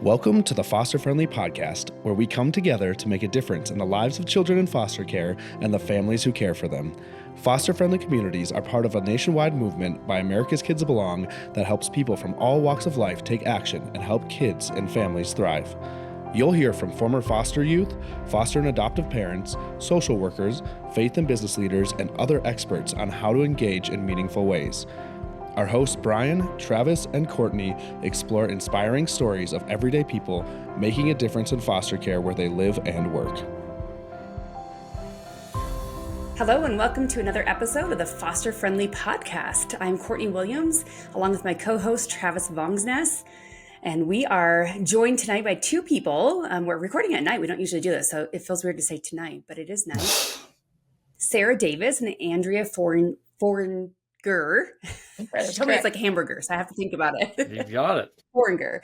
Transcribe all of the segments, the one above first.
Welcome to the Foster Friendly Podcast, where we come together to make a difference in the lives of children in foster care and the families who care for them. Foster Friendly communities are part of a nationwide movement by America's Kids Belong that helps people from all walks of life take action and help kids and families thrive. You'll hear from former foster youth, foster and adoptive parents, social workers, faith and business leaders, and other experts on how to engage in meaningful ways. Our hosts Brian, Travis, and Courtney explore inspiring stories of everyday people making a difference in foster care where they live and work. Hello and welcome to another episode of the Foster Friendly Podcast. I'm Courtney Williams, along with my co-host Travis Vangsnes, and we are joined tonight by two people. We're recording at night. We don't usually do this, so it feels weird to say tonight, but it is night. Sarah Davis and Andrea Forringer. She told me it's like hamburger, so I have to think about it. You got it. Forringer.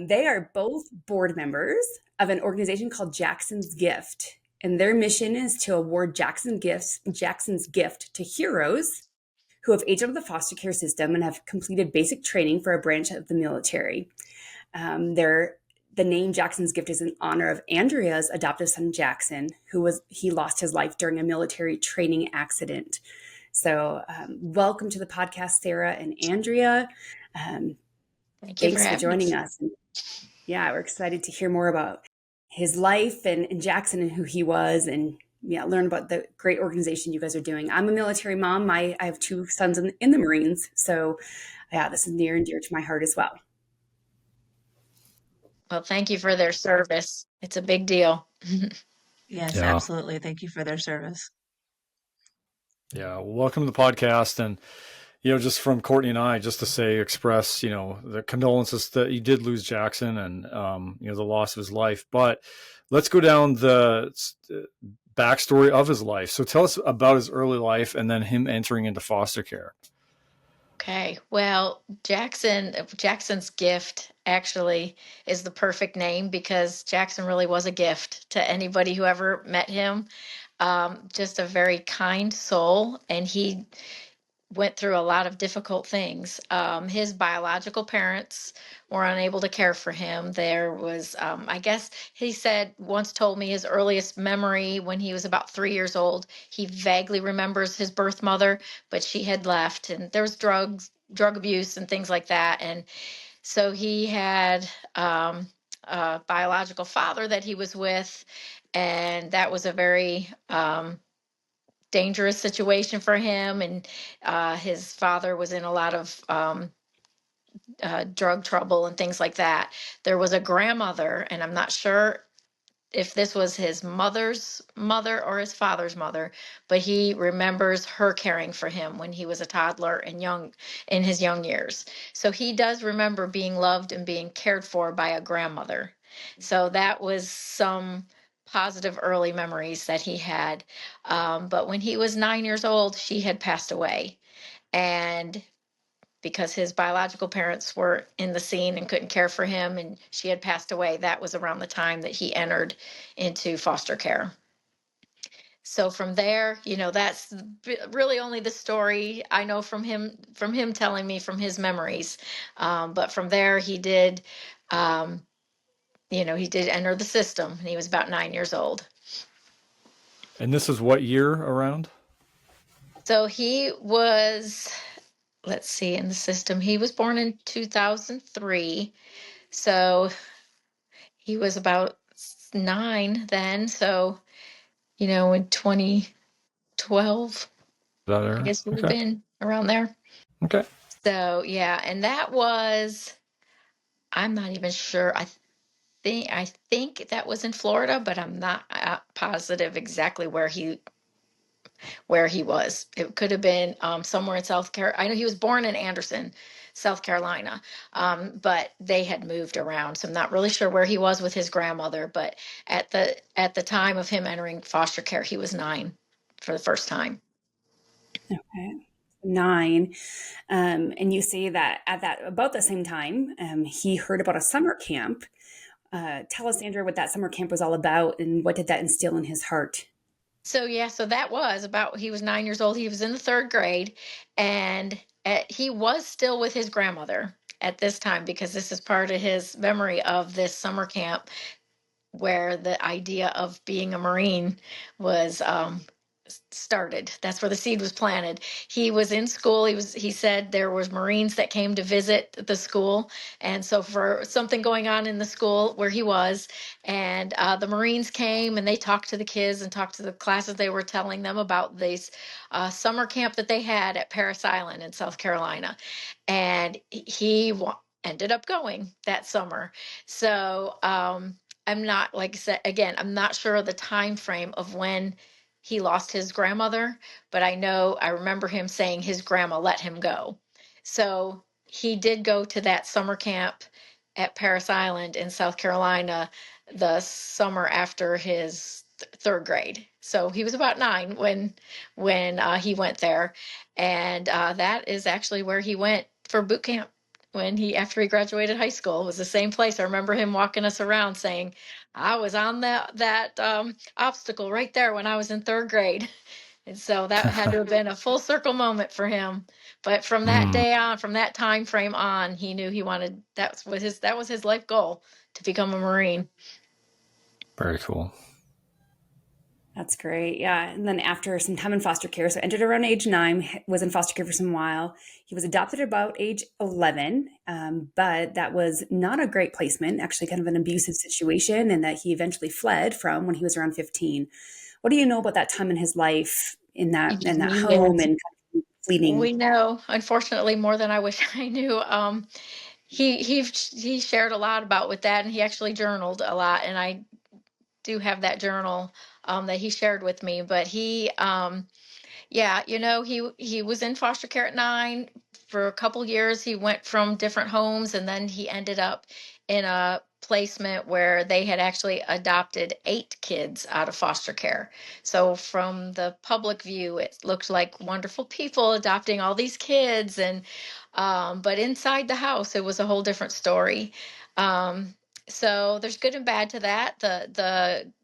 They are both board members of an organization called Jackson's Gift, and their mission is to award Jackson's Gift to heroes who have aged out of the foster care system and have completed basic training for a branch of the military. The name Jackson's Gift is in honor of Andrea's adoptive son, Jackson, he lost his life during a military training accident. So welcome to the podcast, Sarah and Andrea. Thanks for joining us. Yeah, we're excited to hear more about his life and Jackson and who he was, and learn about the great organization you guys are doing. I'm a military mom. I have two sons in the Marines. So this is near and dear to my heart as well. Well, thank you for their service. It's a big deal. Yes, absolutely. Thank you for their service. Yeah, well, welcome to the podcast. And, just from Courtney and I, just to express, the condolences that you did lose Jackson and, the loss of his life. But let's go down the backstory of his life. So tell us about his early life and then him entering into foster care. Okay, well, Jackson's Gift actually is the perfect name because Jackson really was a gift to anybody who ever met him. Just a very kind soul, and he went through a lot of difficult things. His biological parents were unable to care for him. There was, I guess he once told me his earliest memory when he was about 3 years old. He vaguely remembers his birth mother, but she had left, and there was drug abuse and things like that. And so he had a biological father that he was with, and that was a very dangerous situation for him. And his father was in a lot of drug trouble and things like that. There was a grandmother, and I'm not sure if this was his mother's mother or his father's mother, but he remembers her caring for him when he was a toddler and in his young years. So he does remember being loved and being cared for by a grandmother. So that was some positive early memories that he had. But when he was 9 years old, she had passed away. And because his biological parents were in the scene and couldn't care for him and she had passed away, that was around the time that he entered into foster care. So from there, that's really only the story I know from him telling me from his memories. But from there, he did, he did enter the system, and he was about 9 years old. And this is what year around? So he was, let's see, in the system, he was born in 2003. So he was about 9 then. So, in 2012, I guess he would have been around there. Okay. So, yeah. And that was, I'm not even sure. I think that was in Florida, but I'm not positive exactly where he was. It could have been somewhere in South Carolina. I know he was born in Anderson, South Carolina, but they had moved around. So I'm not really sure where he was with his grandmother. But at the time of him entering foster care, he was 9 for the first time. Okay. 9. And you say that about the same time, he heard about a summer camp. Tell us, Andrea, what that summer camp was all about and what did that instill in his heart? So that was he was 9 years old. He was in the 3rd grade, and he was still with his grandmother. at this time, because this is part of his memory of this summer camp where the idea of being a Marine was started. That's where the seed was planted. He was in school. He said there was Marines that came to visit the school. And so for something going on in the school where he was, and the Marines came and they talked to the kids and talked to the classes. They were telling them about this summer camp that they had at Parris Island in South Carolina. And he ended up going that summer. So I'm not, like I said, again, I'm not sure of the time frame of when he lost his grandmother, but I remember him saying his grandma let him go. So he did go to that summer camp at Parris Island in South Carolina the summer after his third grade. So he was about 9 when he went there, and that is actually where he went for boot camp after he graduated high school. It was the same place. I remember him walking us around saying, I was on that obstacle right there when I was in third grade. And so that had to have been a full circle moment for him. But from that day on, from that time frame on, he knew he wanted, that was his life goal, to become a Marine. Very cool. That's great. Yeah. And then after some time in foster care, so entered around age 9, was in foster care for some while. He was adopted about age 11, but that was not a great placement, actually kind of an abusive situation, and that he eventually fled from when he was around 15. What do you know about that time in his life in that home and kind of fleeting? We know, unfortunately, more than I wish I knew. He shared a lot about with that, and he actually journaled a lot, and I do have that journal that he shared with me. But he was in foster care at 9 for a couple years. He went from different homes, and then he ended up in a placement where they had actually adopted 8 kids out of foster care. So from the public view, it looked like wonderful people adopting all these kids, and but inside the house, it was a whole different story. So there's good and bad to that.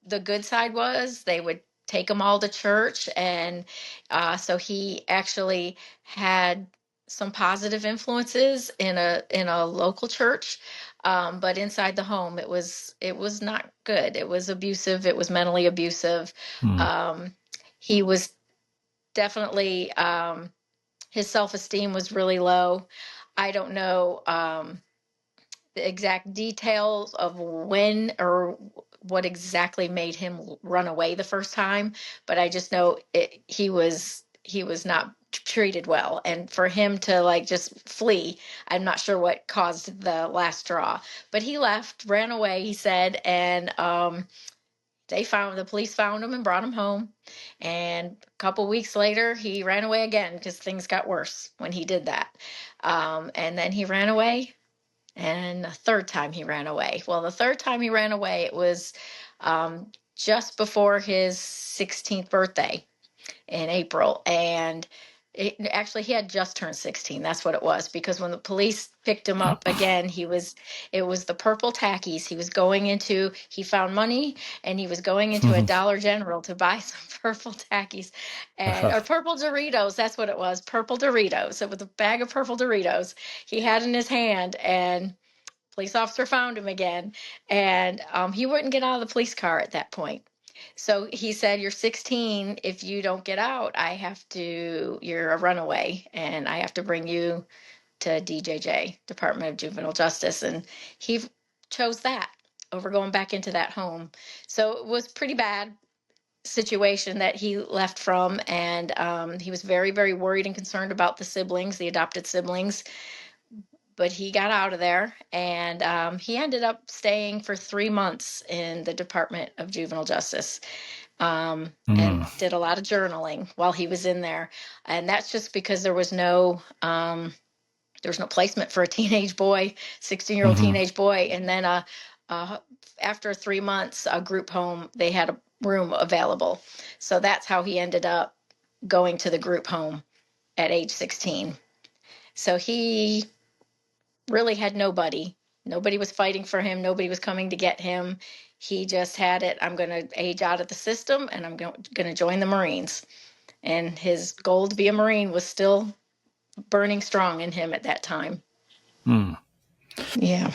The good side was they would take them all to church, and so he actually had some positive influences in a local church, but inside the home it was not good. It was abusive. It was mentally abusive. He was definitely his self-esteem was really low. I don't know the exact details of when or what exactly made him run away the first time, but I just know he was not treated well, and for him to like just flee, I'm not sure what caused the last straw, but he left, ran away, he said, and the police found him and brought him home, and a couple weeks later he ran away again because things got worse when he did that, and then he ran away. And the third time he ran away. Well, the third time he ran away, it was just before his 16th birthday in April. And actually, he had just turned 16. That's what it was. Because when the police picked him up again, it was the purple tackies. He found money, and he was going into a Dollar General to buy some purple tackies or purple Doritos. That's what it was. Purple Doritos. It was a bag of purple Doritos he had in his hand, and police officer found him again, and he wouldn't get out of the police car at that point. So he said, you're 16. If you don't get out, you're a runaway, and I have to bring you to DJJ, Department of Juvenile Justice. And he chose that over going back into that home. So it was pretty bad situation that he left from, and he was very, very worried and concerned about the adopted siblings. But he got out of there, and he ended up staying for 3 months in the Department of Juvenile Justice, and did a lot of journaling while he was in there. And that's just because there was no placement for a teenage boy, 16-year-old teenage boy. And then after 3 months, a group home, they had a room available. So that's how he ended up going to the group home at age 16. So he really had nobody. Nobody was fighting for him. Nobody was coming to get him. He just had it. I'm going to age out of the system, and I'm going to join the Marines. And his goal to be a Marine was still burning strong in him at that time. Yeah.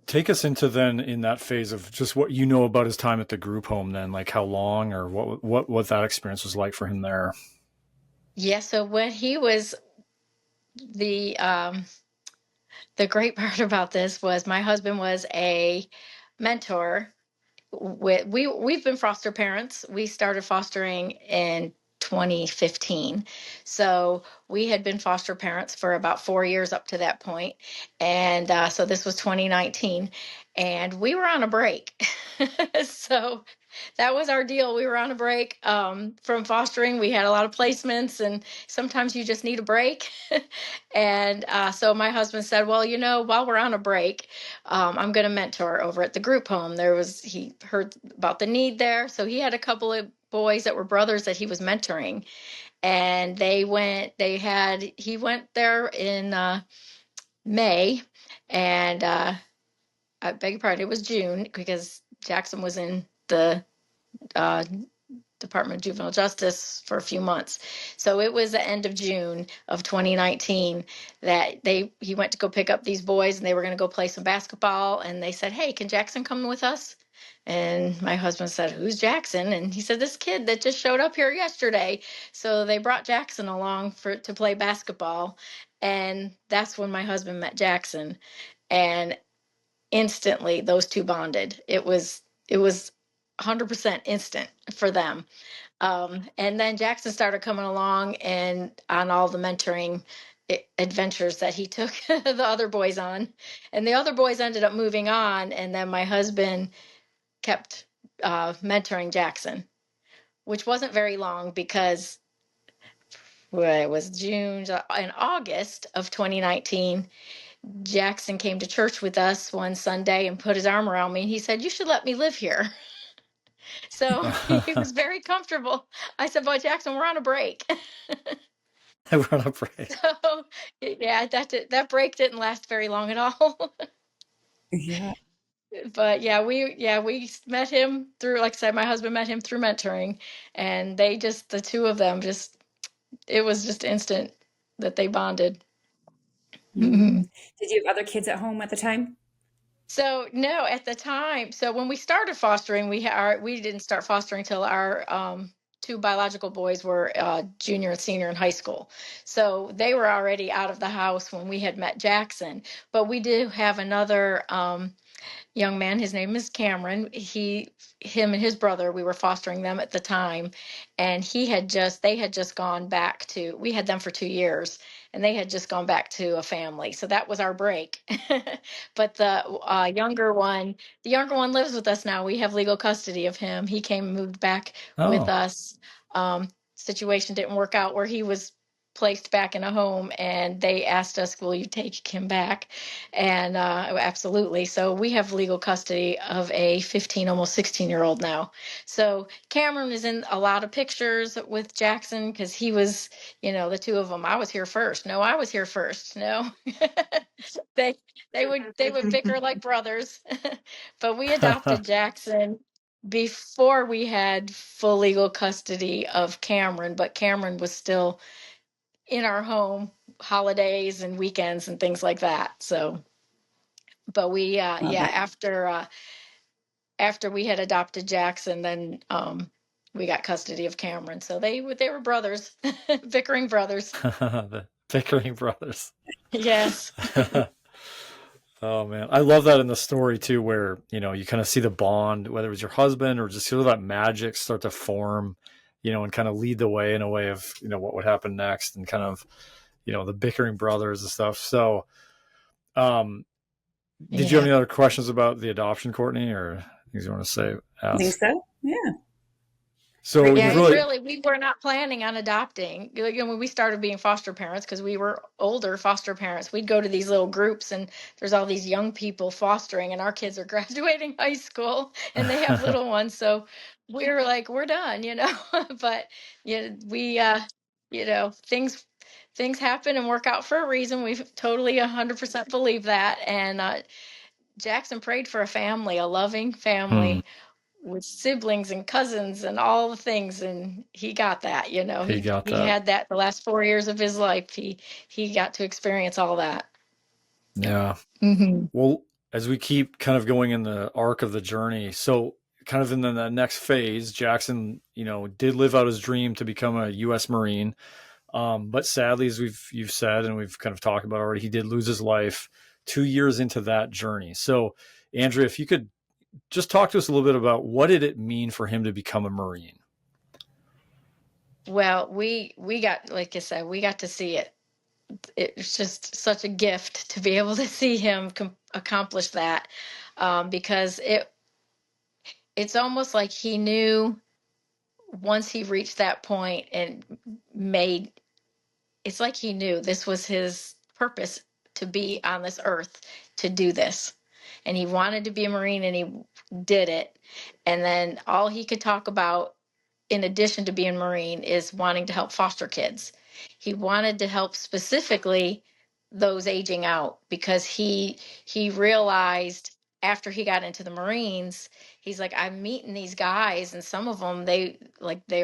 Take us into then in that phase of just what you know about his time at the group home then, like how long or what that experience was like for him there. Yeah. So when he was the great part about this was my husband was a mentor. We've been foster parents. We started fostering in 2015. So we had been foster parents for about 4 years up to that point. And so this was 2019. And we were on a break. So that was our deal. We were on a break from fostering. We had a lot of placements, and sometimes you just need a break. And so my husband said, well, while we're on a break, I'm going to mentor over at the group home. He heard about the need there. So he had a couple of boys that were brothers that he was mentoring. And he went there in May. And I beg your pardon, it was June because Jackson was in the uh, Department of Juvenile Justice for a few months. So it was the end of June of 2019 that he went to go pick up these boys, and they were going to go play some basketball. And they said, hey, can Jackson come with us? And my husband said, who's Jackson? And he said, this kid that just showed up here yesterday. So they brought Jackson along to play basketball. And that's when my husband met Jackson. And instantly those two bonded. It was 100% instant for them. And then Jackson started coming along and on all the mentoring adventures that he took the other boys on. And the other boys ended up moving on. And then my husband kept mentoring Jackson, which wasn't very long because it was June and August of 2019. Jackson came to church with us one Sunday and put his arm around me. And he said, you should let me live here. So he was very comfortable. I said, well, Jackson, we're on a break. We're on a break. So yeah, that break didn't last very long at all. Yeah. But we met him through, like I said, my husband met him through mentoring, and the two of them it was just instant that they bonded. Did you have other kids at home at the time? So no, at the time, so when we started fostering, we didn't start fostering until our two biological boys were junior and senior in high school. So they were already out of the house when we had met Jackson. But we did have another young man. His name is Cameron. Him and his brother, we were fostering them at the time, and they had just gone back to, we had them for 2 years, and they had just gone back to a family. So that was our break. But the younger one lives with us now. We have legal custody of him. He came and moved back with us. Situation didn't work out where he was placed back in a home, and they asked us, will you take him back? And absolutely. So we have legal custody of a 15, almost 16-year-old now. So Cameron is in a lot of pictures with Jackson because he was, the two of them. I was here first. No, I was here first. No. they would bicker like brothers. But we adopted Jackson before we had full legal custody of Cameron, but Cameron was still in our home holidays and weekends and things like that. So, but we after we had adopted Jackson, then we got custody of Cameron. So they were brothers, bickering brothers. The bickering brothers. Yes. Oh man, I love that in the story too, where you kind of see the bond, whether it was your husband or just sort of that magic start to form, and kind of lead the way in a way of what would happen next, and kind of the bickering brothers and stuff. So, did you have any other questions about the adoption, Courtney, or things you want to say? I think so. Yeah. So we were not planning on adopting. When we started being foster parents, because we were older foster parents, we'd go to these little groups, and there's all these young people fostering, and our kids are graduating high school, and they have little ones. So we were like, we're done, But we, things happen and work out for a reason. We totally 100% believe that. And Jackson prayed for a loving family. With siblings and cousins and all the things, and he got that. He had that the last 4 years of his life. He got to experience all that. Yeah. Mm-hmm. Well, as we keep kind of going in the arc of the journey, so kind of in the next phase, Jackson, did live out his dream to become a U.S. Marine. But sadly, as you've said, and we've kind of talked about already, he did lose his life 2 years into that journey. So, Andrea, if you could just talk to us a little bit about what did it mean for him to become a Marine? Well, we got, like I said, we got to see it. It's just such a gift to be able to see him accomplish that, because it's almost like he knew once he reached that point and made, it's like he knew this was his purpose to be on this earth to do this. And he wanted to be a Marine and he did it. And then all he could talk about, in addition to being Marine, is wanting to help foster kids. He wanted to help specifically those aging out because he realized after he got into the Marines, he's like, I'm meeting these guys, and some of them they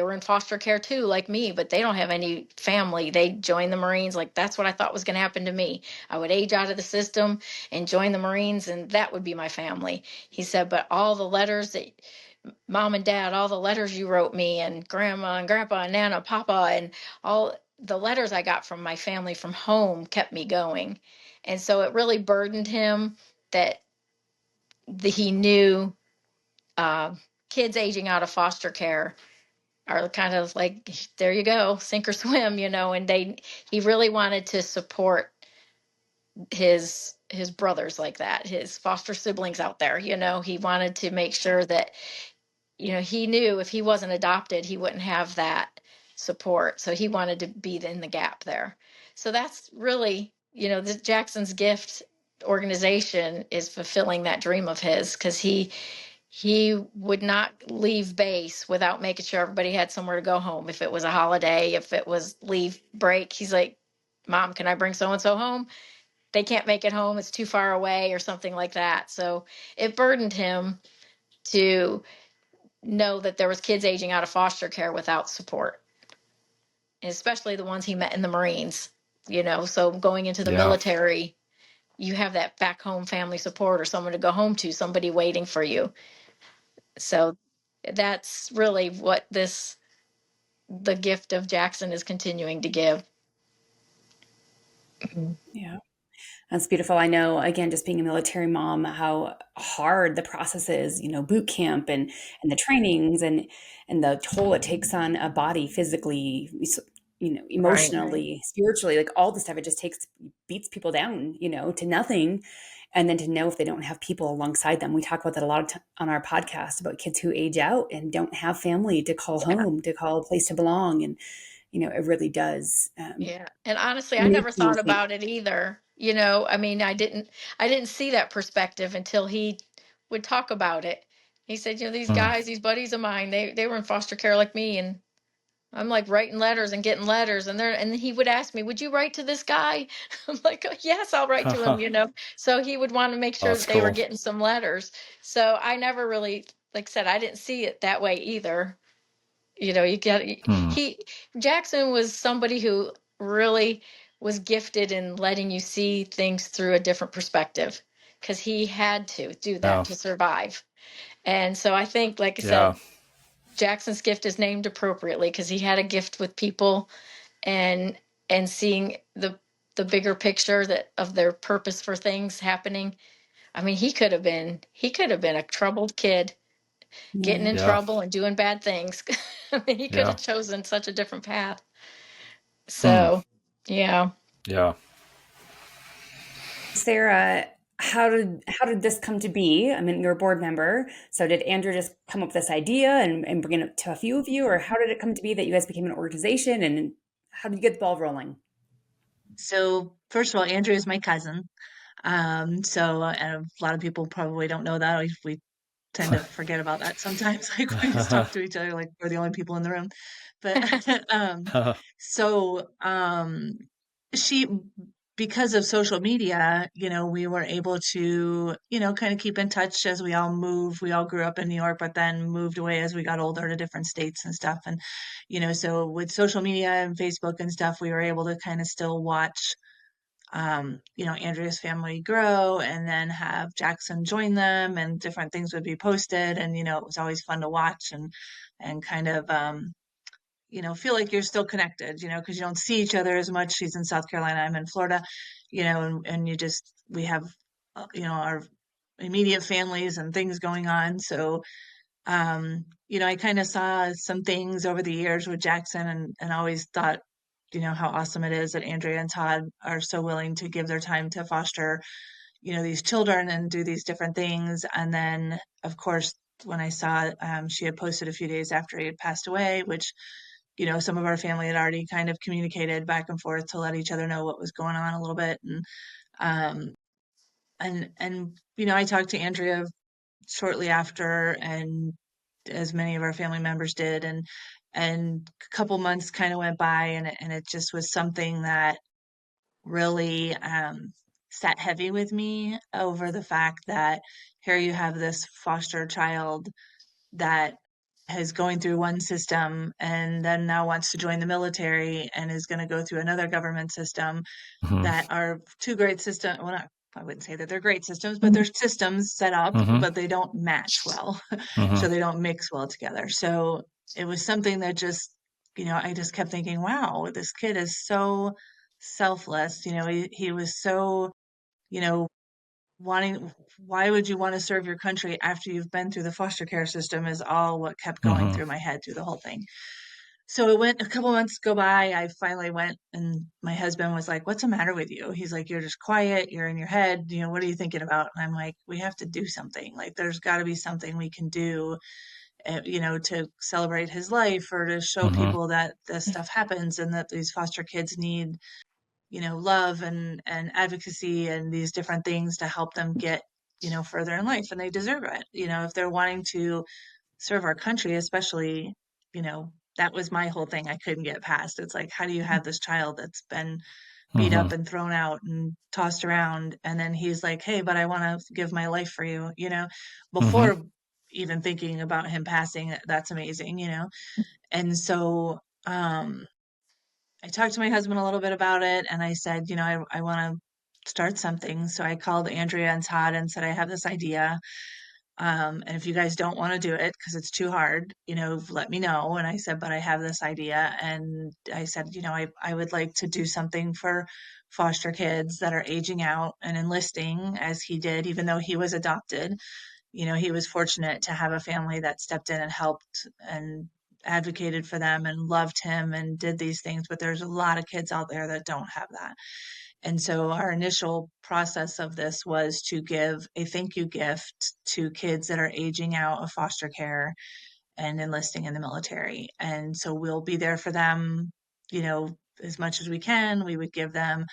were in foster care too, like me, but they don't have any family. They joined the Marines. Like, that's what I thought was going to happen to me. I would age out of the system and join the Marines, and that would be my family. He said, but all the letters that mom and dad, all the letters you wrote me, and grandma and grandpa and nana, papa, and all the letters I got from my family from home kept me going. And so it really burdened him that he knew kids aging out of foster care are kind of like, there you go, sink or swim, and he really wanted to support his brothers like that, his foster siblings out there. He wanted to make sure that he knew if he wasn't adopted, he wouldn't have that support. So he wanted to be in the gap there. So that's really, the Jackson's Gift organization is fulfilling that dream of his, because he would not leave base without making sure everybody had somewhere to go home. If it was a holiday, if it was leave break, he's like, Mom, can I bring so-and-so home? They can't make it home. It's too far away or something like that. So it burdened him to know that there was kids aging out of foster care without support, and especially the ones he met in the Marines. So going into the military, you have that back home family support or someone to go home to, somebody waiting for you. So that's really what the gift of Jackson is continuing to give. Yeah. That's beautiful. I know, again, just being a military mom, how hard the process is, boot camp and the trainings and the toll it takes on a body physically, Right. emotionally, spiritually, like all the stuff. It just beats people down, to nothing. And then to know if they don't have people alongside them. We talk about that a lot on our podcast about kids who age out and don't have family to call home, to call a place to belong. And, it really does. Yeah. And honestly, I Make never you thought think. about it either. I mean, I didn't see that perspective until he would talk about it. He said, these guys, these buddies of mine, they were in foster care like me, and I'm like writing letters and getting letters, and he would ask me, would you write to this guy? I'm like, oh, yes, I'll write to him. So he would want to make sure That's that they were cool. getting some letters. So I never really, like I said, I didn't see it that way either. You get Jackson was somebody who really was gifted in letting you see things through a different perspective, because he had to do that to survive. And so I think, like I said, Jackson's gift is named appropriately because he had a gift with people, and seeing the bigger picture of their purpose for things happening. I mean, he could have been a troubled kid getting in trouble and doing bad things. I mean, he could have chosen such a different path. So, yeah. Yeah. Sarah, how did this come to be? I mean, you're a board member. So did Andrew just come up with this idea and bring it to a few of you, or how did it come to be that you guys became an organization, and how did you get the ball rolling? So first of all, Andrea is my cousin. And a lot of people probably don't know that. We tend to forget about that sometimes. Like we just talk to each other like we're the only people in the room. But so she because of social media, we were able to, kind of keep in touch as we all moved. We all grew up in New York, but then moved away as we got older to different states and stuff. And, so with social media and Facebook and stuff, we were able to kind of still watch Andrea's family grow and then have Jackson join them, and different things would be posted. And, it was always fun to watch and kind of, feel like you're still connected, because you don't see each other as much. She's in South Carolina, I'm in Florida, and we have, our immediate families and things going on. So, I kind of saw some things over the years with Jackson, and always thought, how awesome it is that Andrea and Todd are so willing to give their time to foster, these children and do these different things. And then, of course, when I saw, she had posted a few days after he had passed away, which, some of our family had already kind of communicated back and forth to let each other know what was going on a little bit. Um, I talked to Andrea shortly after, and as many of our family members did, and a couple months kind of went by, and it just was something that really sat heavy with me, over the fact that here you have this foster child that is going through one system and then now wants to join the military and is going to go through another government system, Mm-hmm. that are two great systems. Well, I wouldn't say that they're great systems, but they're systems set up, Mm-hmm. but they don't match well. Mm-hmm. So they don't mix well together. So it was something that just, I just kept thinking, wow, this kid is so selfless. He was so, you know, why would you want to serve your country after you've been through the foster care system, is all what kept going Mm-hmm. through my head through the whole thing. So it went, a couple months go by. I finally went, and my husband was like, "What's the matter with you?" He's like, "You're just quiet. You're in your head. What are you thinking about?" And I'm like, "We have to do something. Like, there's got to be something we can do, to celebrate his life, or to show Mm-hmm. people that this stuff happens, and that these foster kids need, love and advocacy and these different things to help them get, further in life, and they deserve it. If they're wanting to serve our country, especially, that was my whole thing I couldn't get past. It's like, how do you have this child that's been beat Mm-hmm. up and thrown out and tossed around, and then he's like, "Hey, but I want to give my life for you," Mm-hmm. before even thinking about him passing. That's amazing. And so, I talked to my husband a little bit about it, and I said, I want to start something. So I called Andrea and Todd and said, "I have this idea. And if you guys don't want to do it because it's too hard, let me know." And I said, "But I have this idea." And I said, I would like to do something for foster kids that are aging out and enlisting, as he did, even though he was adopted. He was fortunate to have a family that stepped in and helped and advocated for them and loved him and did these things. But there's a lot of kids out there that don't have that. And so our initial process of this was to give a thank you gift to kids that are aging out of foster care and enlisting in the military. And so we'll be there for them, as much as we can. We would give them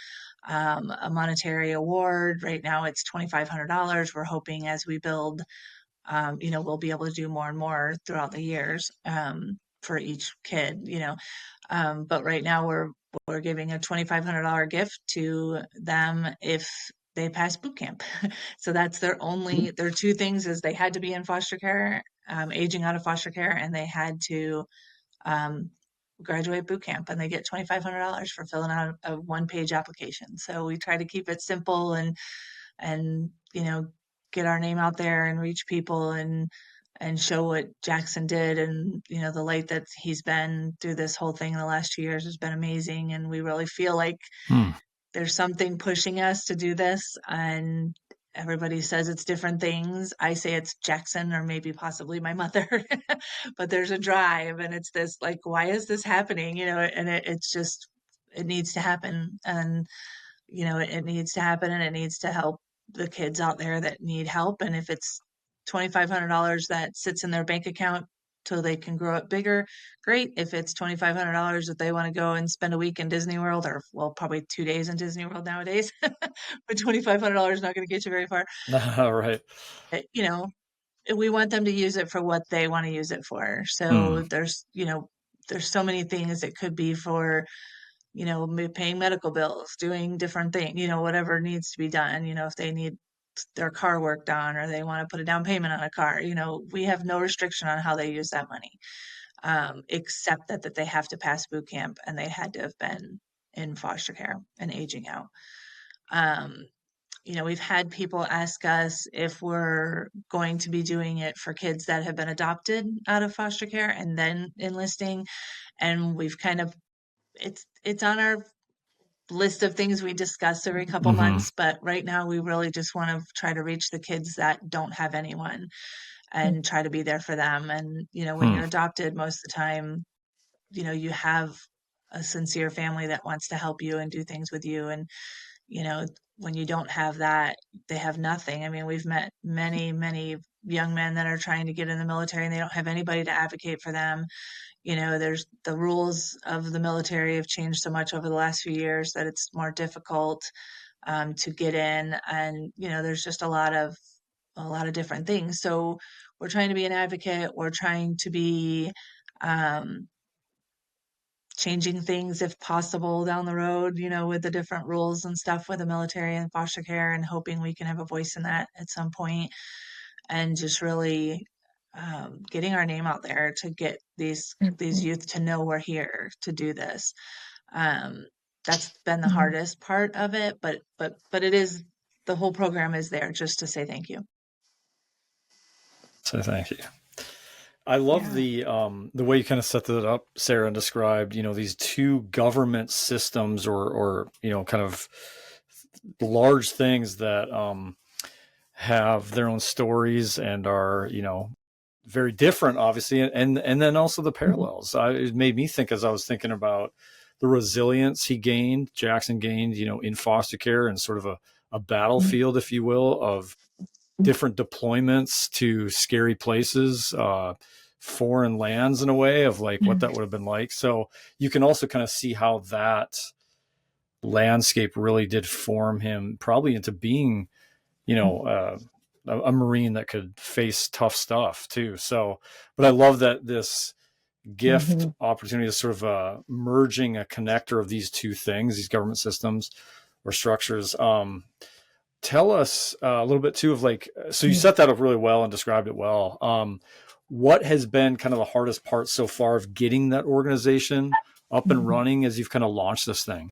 a monetary award. Right now it's $2,500. We're hoping as we build, we'll be able to do more and more throughout the years, for each kid. But right now we're giving a $2,500 gift to them if they pass boot camp. So that's their two things: is they had to be in foster care, aging out of foster care, and they had to um, graduate boot camp, and they get $2,500 for filling out a one-page application. So we try to keep it simple and get our name out there and reach people, and show what Jackson did, and the light that he's been through this whole thing in the last 2 years has been amazing. And we really feel like Hmm. there's something pushing us to do this, and everybody says it's different things. I say it's Jackson, or maybe possibly my mother, but there's a drive, and it's this, like, why is this happening? And it's just, it needs to happen. And it needs to happen, and it needs to help the kids out there that need help. And if it's $2,500 that sits in their bank account till they can grow up bigger, great. If it's $2,500 that they want to go and spend a week in Disney World, or, well, probably 2 days in Disney World nowadays, but $2,500 is not going to get you very far. Right. You know, we want them to use it for what they want to use it for. Hmm. So there's so many things it could be for, paying medical bills, doing different things, whatever needs to be done. If they need their car worked on, or they want to put a down payment on a car, we have no restriction on how they use that money, except that they have to pass boot camp, and they had to have been in foster care and aging out. We've had people ask us if we're going to be doing it for kids that have been adopted out of foster care and then enlisting. And we've kind of, it's on our list of things we discuss every couple months, but right now we really just want to try to reach the kids that don't have anyone and try to be there for them. And, when you're adopted, most of the time, you have a sincere family that wants to help you and do things with you. And, when you don't have that, they have nothing. I mean, we've met many, many young men that are trying to get in the military and they don't have anybody to advocate for them. There's the rules of the military have changed so much over the last few years that it's more difficult to get in. And, there's just a lot of different things. So we're trying to be an advocate. We're trying to be changing things if possible down the road, with the different rules and stuff with the military and foster care, and hoping we can have a voice in that at some point, and just really getting our name out there to get these youth to know we're here to do this. That's been the hardest part of it, but it is, the whole program is there just to say thank you. So thank you. I love the way you kind of set that up, Sarah, and described, these two government systems or kind of large things that have their own stories and are, very different, obviously. And then also the parallels. It made me think, as I was thinking about the resilience Jackson gained, in foster care, and sort of a battlefield, if you will, of different deployments to scary places, foreign lands, in a way of like what that would have been like. So you can also kind of see how that landscape really did form him probably into being, a Marine that could face tough stuff too. So, but I love that this gift opportunity is sort of merging a connector of these two things, these government systems or structures. Tell us a little bit too of like, so you set that up really well and described it well. What has been kind of the hardest part so far of getting that organization up and running as you've kind of launched this thing?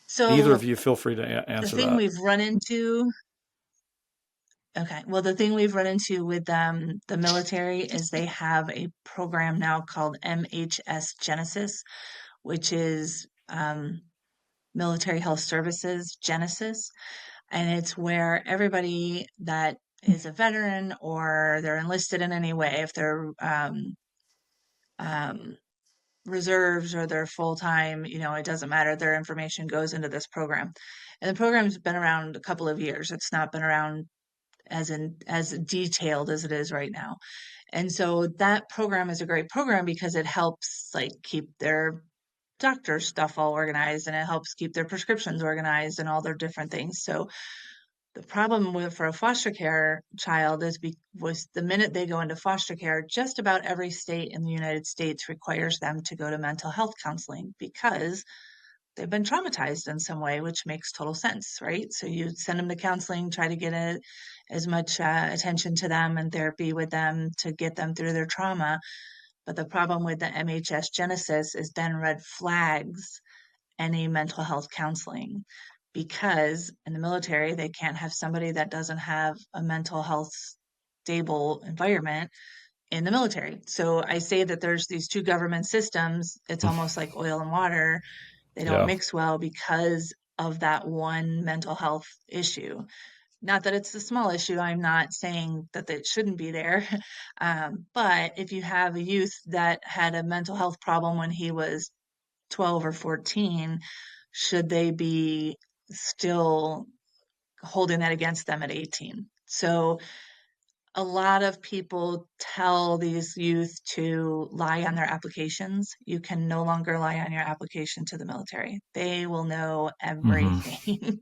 So either of you feel free to answer the thing that. we've run into, the thing we've run into with the military is they have a program now called MHS Genesis, which is Military Health Services Genesis. And it's where everybody that is a veteran or they're enlisted in any way, if they're reserves or they're full-time, it doesn't matter, their information goes into this program. And the program's been around a couple of years. It's not been around as detailed as it is right now. And so that program is a great program because it helps like keep their doctor stuff all organized, and it helps keep their prescriptions organized and all their different things. So the problem for a foster care child was the minute they go into foster care, just about every state in the United States requires them to go to mental health counseling because they've been traumatized in some way, which makes total sense, right? So you send them to counseling, try to get as much attention to them and therapy with them to get them through their trauma. But the problem with the MHS Genesis is then red flags any mental health counseling, because in the military, they can't have somebody that doesn't have a mental health stable environment in the military. So I say that there's these two government systems. It's almost like oil and water. They don't mix well because of that one mental health issue. Not that it's a small issue. I'm not saying that it shouldn't be there. But if you have a youth that had a mental health problem when he was 12 or 14, should they be still holding that against them at 18? So a lot of people tell these youth to lie on their applications. You can no longer lie on your application to the military. They will know everything.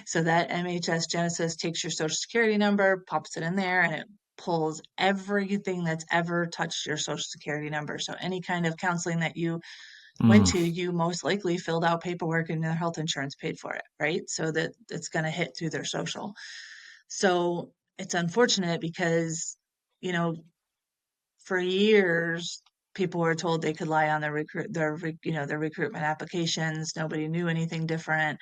So that MHS Genesis takes your social security number, pops it in there, and it pulls everything that's ever touched your social security number. So any kind of counseling that you went to, you most likely filled out paperwork and their health insurance paid for it, right? So that it's going to hit through their social. So it's unfortunate because, for years, people were told they could lie on their recruitment applications. Nobody knew anything different.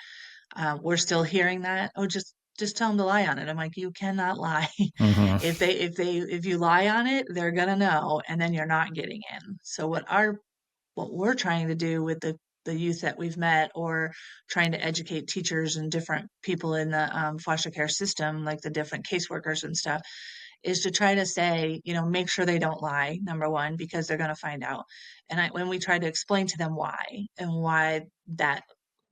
We're still hearing that. Oh, just tell them to lie on it. I'm like, you cannot lie. Hmm. If you lie on it, they're gonna know, and then you're not getting in. So what we're trying to do with the youth that we've met, or trying to educate teachers and different people in the foster care system, like the different caseworkers and stuff, is to try to say, make sure they don't lie, number one, because they're going to find out. And when we try to explain to them why, and why that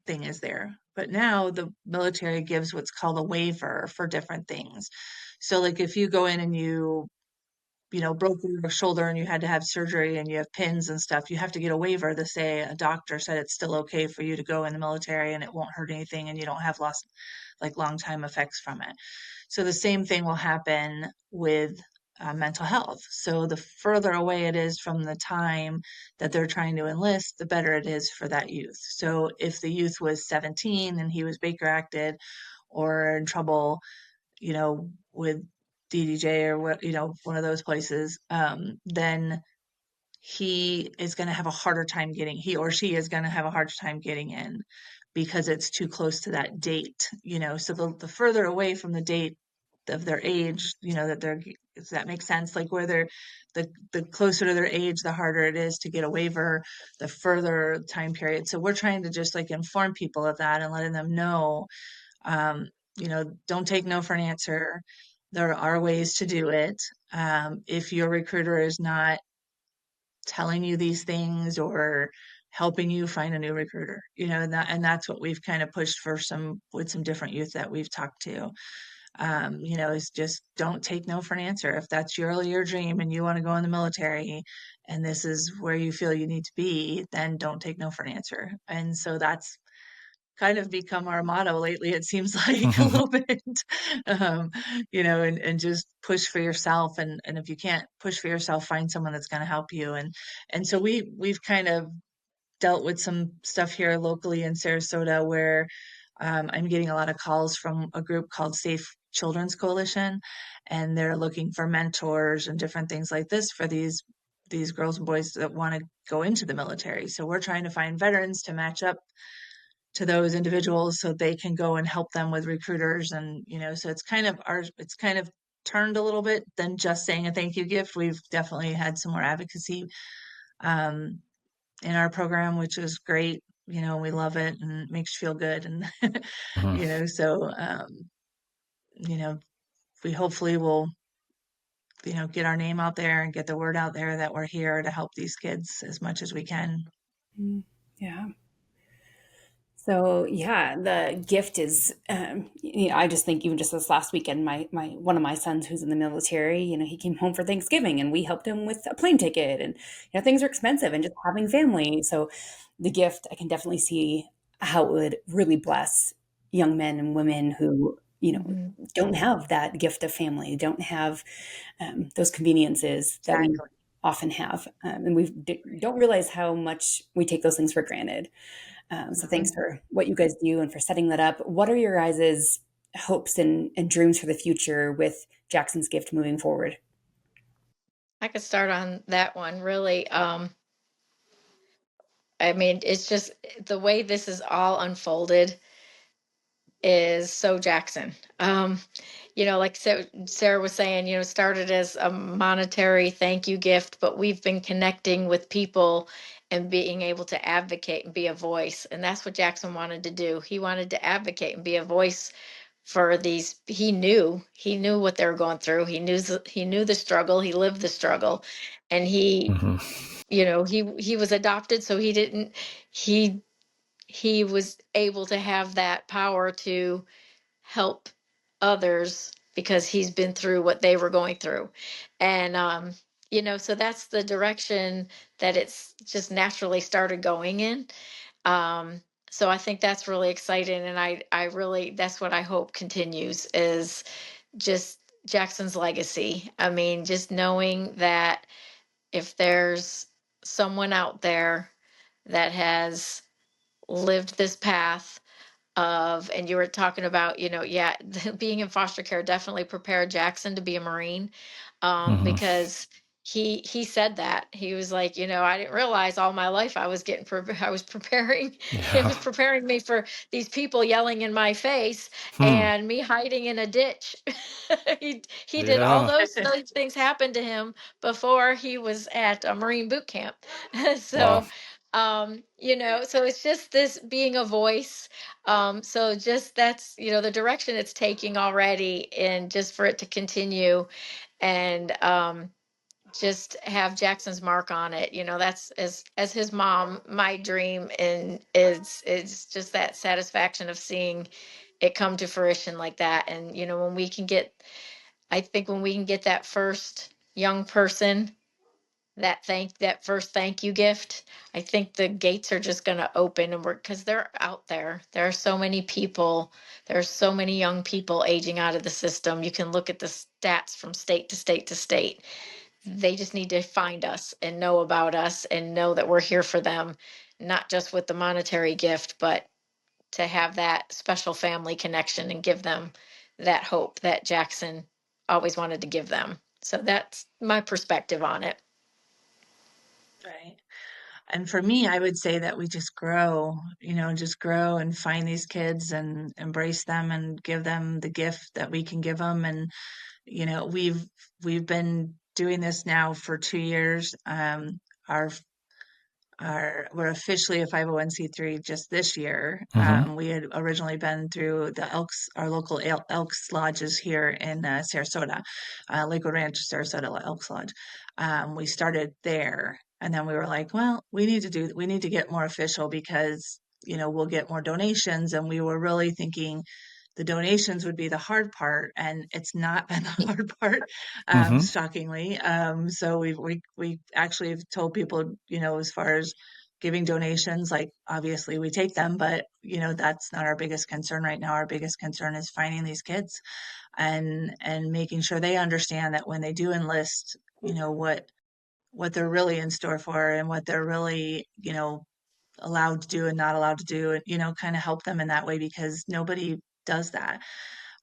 thing is there. But now the military gives what's called a waiver for different things. So like if you go in and broke your shoulder and you had to have surgery and you have pins and stuff, you have to get a waiver to say a doctor said it's still okay for you to go in the military and it won't hurt anything and you don't have lost like long time effects from it. So the same thing will happen with mental health. So the further away it is from the time that they're trying to enlist, the better it is for that youth. So if the youth was 17 and he was Baker acted or in trouble, with DDJ or what, one of those places, then he is going to have a harder time he or she is going to have a harder time getting in because it's too close to that date, so the further away from the date of their age, does that make sense? Like where the closer to their age, the harder it is to get a waiver, the further time period. So we're trying to just like inform people of that and letting them know, don't take no for an answer. There are ways to do it. If your recruiter is not telling you these things or helping you find a new recruiter, and that's what we've kind of pushed with some different youth that we've talked to, is just don't take no for an answer. If that's your dream and you want to go in the military and this is where you feel you need to be, then don't take no for an answer. And so that's kind of become our motto lately, it seems like a little bit, um, and just push for yourself. And if you can't push for yourself, find someone that's going to help you. And so we've kind of dealt with some stuff here locally in Sarasota where I'm getting a lot of calls from a group called Safe Children's Coalition, and they're looking for mentors and different things like this for these girls and boys that want to go into the military. So we're trying to find veterans to match up to those individuals so they can go and help them with recruiters. And so it's kind of turned a little bit than just saying a thank you gift. We've definitely had some more advocacy in our program, which is great. We love it and it makes you feel good. And so we hopefully will get our name out there and get the word out there that we're here to help these kids as much as we can. Yeah. So yeah, the gift is, I just think even just this last weekend, my one of my sons who's in the military, he came home for Thanksgiving and we helped him with a plane ticket, and things are expensive and just having family. So the gift, I can definitely see how it would really bless young men and women who don't have that gift of family, don't have those conveniences that we Exactly. often have, and we don't realize how much we take those things for granted. So thanks for what you guys do and for setting that up. What are your guys' hopes and dreams for the future with Jackson's Gift moving forward? I could start on that one. Really, I mean, it's just the way this is all unfolded is so Jackson. Like Sarah was saying, started as a monetary thank you gift, but we've been connecting with people and being able to advocate and be a voice. And that's what Jackson wanted to do. He wanted to advocate and be a voice for these. He knew what they were going through. He knew the struggle. He lived the struggle, and he was adopted, so he was able to have that power to help others because he's been through what they were going through. And so that's the direction that it's just naturally started going in. So I think that's really exciting, and I really, that's what I hope continues, is just Jackson's legacy. I mean, just knowing that if there's someone out there that has lived this path of, and you were talking about, yeah, being in foster care definitely prepared Jackson to be a Marine, because he said that. He was like, I didn't realize all my life I was I was preparing, it Yeah. was preparing me for these people yelling in my face Hmm. and me hiding in a ditch. He did all Yeah. those things happened to him before he was at a Marine boot camp. Wow. So so it's just this being a voice. So just that's, the direction it's taking already, and just for it to continue, and just have Jackson's mark on it. That's, as his mom, my dream, and it's just that satisfaction of seeing it come to fruition like that. And when we can get, I think when we can get that first young person, that first thank you gift, I think the gates are just going to open, and because they're out there. There are so many people, there's so many young people aging out of the system. You can look at the stats from state to state to state. They just need to find us and know about us and know that we're here for them, not just with the monetary gift, but to have that special family connection and give them that hope that Jackson always wanted to give them. So that's my perspective on it. Right. And for me, I would say that we just grow and find these kids and embrace them and give them the gift that we can give them. And, we've been doing this now for 2 years. Our we're officially a 501(c)(3) just this year. Hmm. We had originally been through the Elks, our local Elks lodges here in Sarasota, Lakewood Ranch, Sarasota Elks Lodge. We started there, and then we were like, well, we need to get more official because we'll get more donations, and we were really thinking the donations would be the hard part, and it's not been the hard part, Hmm. shockingly. So we actually have told people, as far as giving donations, like obviously we take them, but that's not our biggest concern right now. Our biggest concern is finding these kids and making sure they understand that when they do enlist, what they're really in store for and what they're really, allowed to do and not allowed to do, and kind of help them in that way, because nobody does that.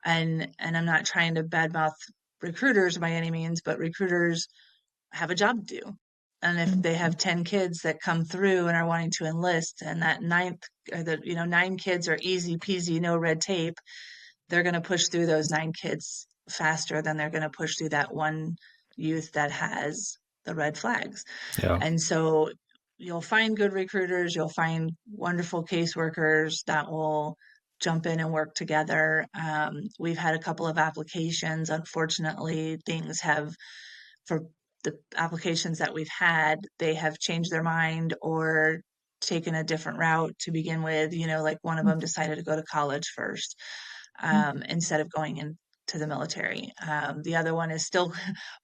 And I'm not trying to badmouth recruiters by any means, but recruiters have a job to do. And if they have 10 kids that come through and are wanting to enlist, and that ninth, or the 9 kids are easy peasy, no red tape, they're going to push through those 9 kids faster than they're going to push through that one youth that has the red flags. Yeah. And so you'll find good recruiters, you'll find wonderful caseworkers that will jump in and work together. We've had a couple of applications. Unfortunately, for the applications that we've had, they have changed their mind or taken a different route to begin with. Like one of them decided to go to college first, instead of going into the military. The other one is still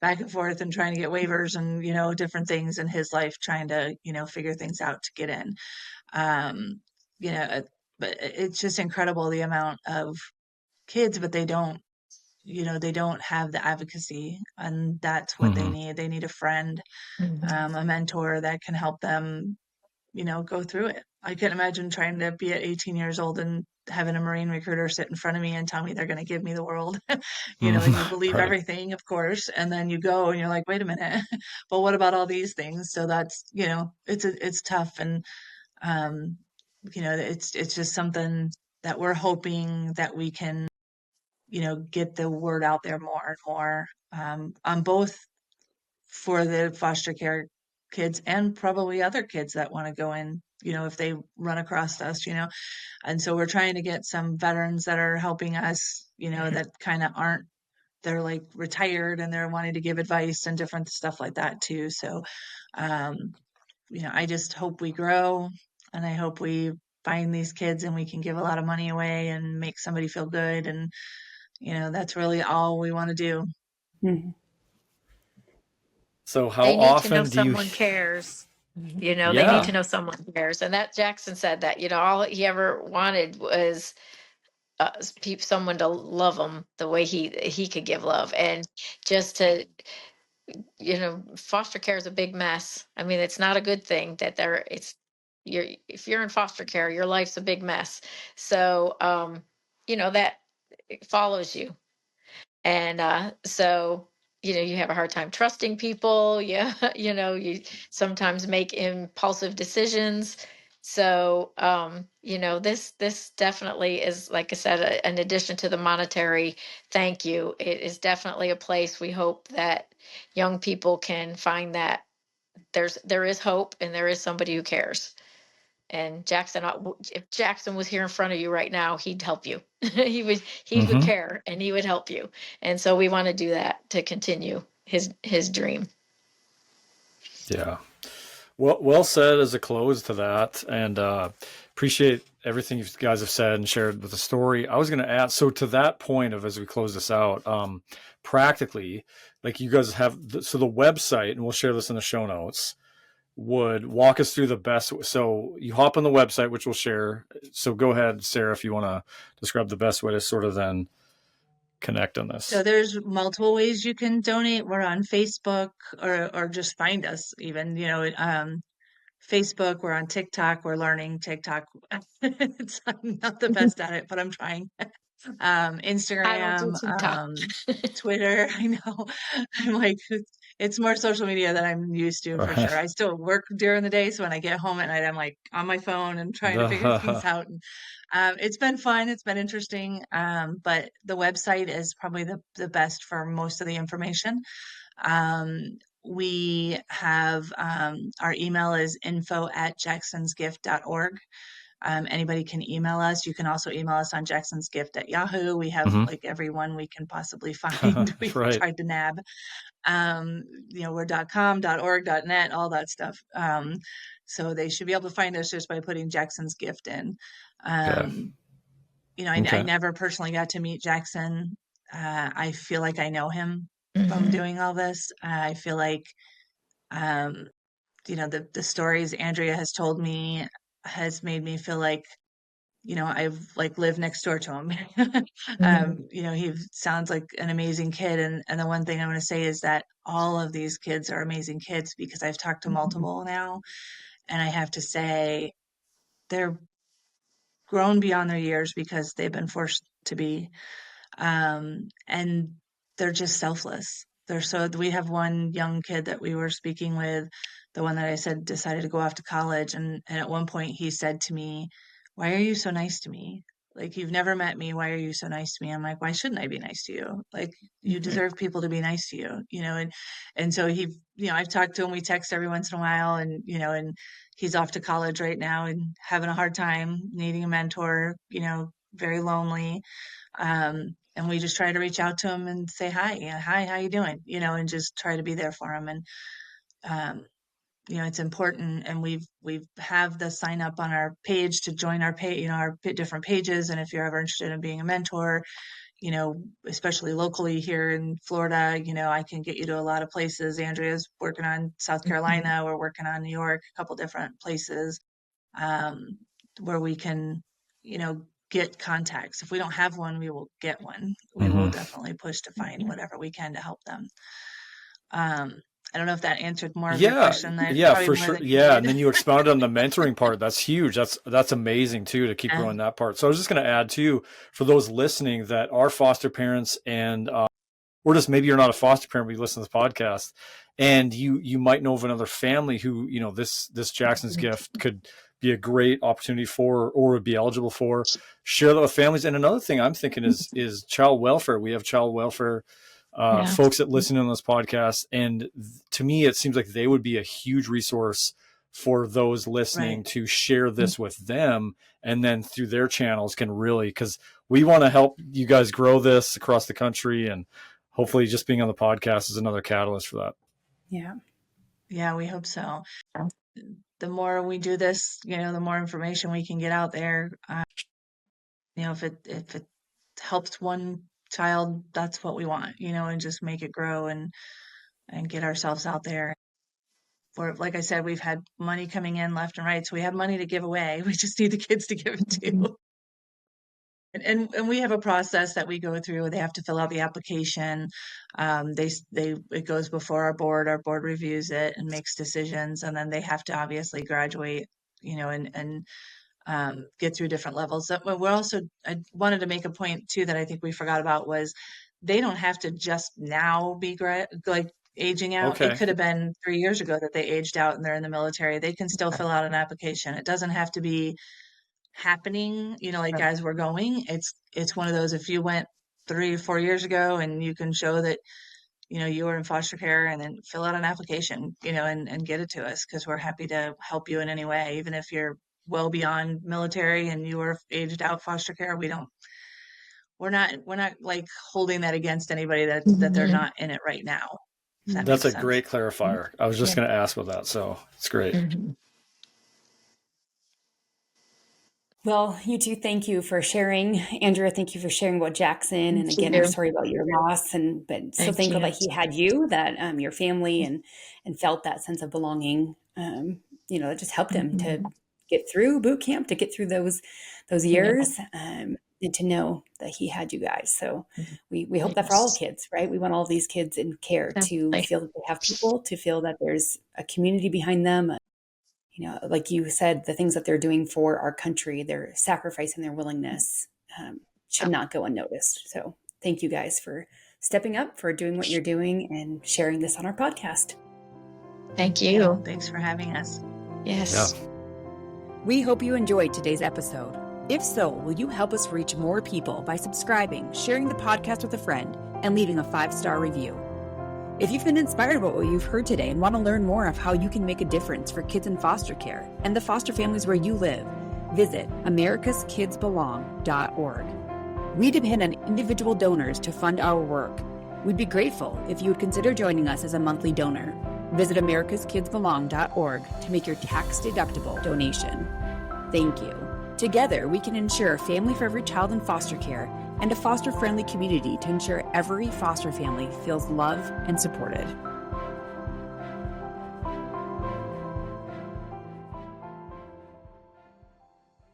back and forth and trying to get waivers and, different things in his life, trying to, figure things out to get in. Um, you know, but it's just incredible the amount of kids, but they don't have the advocacy, and that's what they Hmm. need. They need a friend, a mentor that can help them, go through it. I couldn't imagine trying to be at 18 years old and having a Marine recruiter sit in front of me and tell me they're going to give me the world, and you believe Right. everything, of course, and then you go and you're like, wait a minute, but what about all these things? So that's, it's tough. And, um, it's just something that we're hoping that we can, get the word out there more and more, on both for the foster care kids and probably other kids that want to go in, if they run across us, and so we're trying to get some veterans that are helping us, that kind of aren't, they're like retired and they're wanting to give advice and different stuff like that too. So, um, I just hope we grow, and I hope we find these kids and we can give a lot of money away and make somebody feel good. And, that's really all we want to do. Mhm. So how They need to know often do you? someone cares. They need to Yeah. know someone cares. And that Jackson said that, all he ever wanted was someone to love him the way he could give love. And just to, foster care is a big mess. I mean, it's not a good thing that if you're in foster care, your life's a big mess. So, that it follows you. And so you have a hard time trusting people. Yeah. You sometimes make impulsive decisions. So, this definitely is, like I said, an addition to the monetary thank you. It is definitely a place we hope that young people can find that there is hope and there is somebody who cares. And Jackson, if Jackson was here in front of you right now, he'd help you. He would care and he would help you. And so we want to do that to continue his dream. Yeah. Well said as a close to that, and appreciate everything you guys have said and shared with the story. I was going to add, so to that point of, as we close this out, practically, like you guys have, so the website, and we'll share this in the show notes, would walk us through the best. So you hop on the website, which we'll share. So go ahead, Sarah, if you want to describe the best way to sort of then connect on this. So there's multiple ways you can donate. We're on Facebook, or just find us even, Facebook, we're on TikTok, we're learning TikTok. I'm not the best at it, but I'm trying. I don't do Instagram, TikTok. Twitter. I know. I'm like, it's more social media than I'm used to for sure. I still work during the day, so when I get home at night, I'm like on my phone and trying to figure things out. And it's been fun. It's been interesting. But the website is probably the best for most of the information. We have our email is info@jacksonsgift.org. Anybody can email us. You can also email us on jacksonsgift@yahoo. We have like everyone we can possibly find. We've Right. tried to nab. We're .com, .org, .net, all that stuff. So they should be able to find us just by putting Jackson's Gift in. I never personally got to meet Jackson. I feel like I know him from doing all this. I feel like, the stories Andrea has told me has made me feel like, I've like lived next door to him. He sounds like an amazing kid. And the one thing I want to say is that all of these kids are amazing kids, because I've talked to multiple now, and I have to say they're grown beyond their years because they've been forced to be. And they're just selfless. We have one young kid that we were speaking with, the one that I said decided to go off to college. And at one point he said to me, "Why are you so nice to me? Like, you've never met me. Why are you so nice to me?" I'm like, "Why shouldn't I be nice to you? Like, you deserve people to be nice to you, and so I've talked to him. We text every once in a while, and he's off to college right now and having a hard time, needing a mentor, very lonely. And we just try to reach out to him and say, hi, how you doing? And just try to be there for him. And, it's important. And we have the sign up on our page to join our page, our different pages. And if you're ever interested in being a mentor, especially locally here in Florida, I can get you to a lot of places. Andrea's working on South Carolina. We're working on New York, a couple different places, where we can, get contacts. If we don't have one, we will get one. We will definitely push to find whatever we can to help them. I don't know if that answered more of your question. Yeah, for sure. Yeah, and then you expounded on the mentoring part. That's huge. That's amazing too, to keep growing that part. So I was just going to add too, for those listening that are foster parents, and or just maybe you're not a foster parent, but you listen to this podcast, and you might know of another family who this Jackson's Gift could be a great opportunity for, or would be eligible for. Share that with families. And another thing I'm thinking is child welfare. We have child welfare folks that listen on this podcast, and to me it seems like they would be a huge resource for those listening to share this with them, and then through their channels can really, because we want to help you guys grow this across the country, and hopefully just being on the podcast is another catalyst for that. Yeah, we hope so. The more we do this, the more information we can get out there. If it helps one child, that's what we want, and just make it grow and get ourselves out there. For, like I said, we've had money coming in left and right, so we have money to give away. We just need the kids to give it to. And we have a process that we go through. They have to fill out the application. It goes before our board. Our board reviews it and makes decisions, and then they have to obviously graduate, and get through different levels. I wanted to make a point too that I think we forgot about was they don't have to just now be like aging out. Okay. It could have been 3 years ago that they aged out and they're in the military. They can still fill out an application. It doesn't have to be happening, like as we're going. It's one of those, if you went 3 or 4 years ago and you can show that, you were in foster care, and then fill out an application, and get it to us, because we're happy to help you in any way, even if you're well beyond military and you were aged out foster care. We're not like holding that against anybody that they're not in it right now. If that That's makes a sense. great clarifier. I was just going to ask about that. So it's great. Well, you two, thank you for sharing. Andrea, thank you for sharing about Jackson. And again, we're sorry about your loss, but so thankful that he had you, that your family, and felt that sense of belonging. It just helped him to get through boot camp, to get through those years, and to know that he had you guys. So we hope that for all kids, right? We want all of these kids in care to feel that they have people, to feel that there's a community behind them. Like you said, the things that they're doing for our country, their sacrifice and their willingness should not go unnoticed. So thank you guys for stepping up, for doing what you're doing, and sharing this on our podcast. Thank you. Thanks for having us. Yes. Yeah. We hope you enjoyed today's episode. If so, will you help us reach more people by subscribing, sharing the podcast with a friend, and leaving a 5-star review? If you've been inspired by what you've heard today and want to learn more of how you can make a difference for kids in foster care and the foster families where you live, visit americaskidsbelong.org. We depend on individual donors to fund our work. We'd be grateful if you would consider joining us as a monthly donor. Visit americaskidsbelong.org to make your tax-deductible donation. Thank you. Together, we can ensure a family for every child in foster care and a foster-friendly community to ensure every foster family feels loved and supported.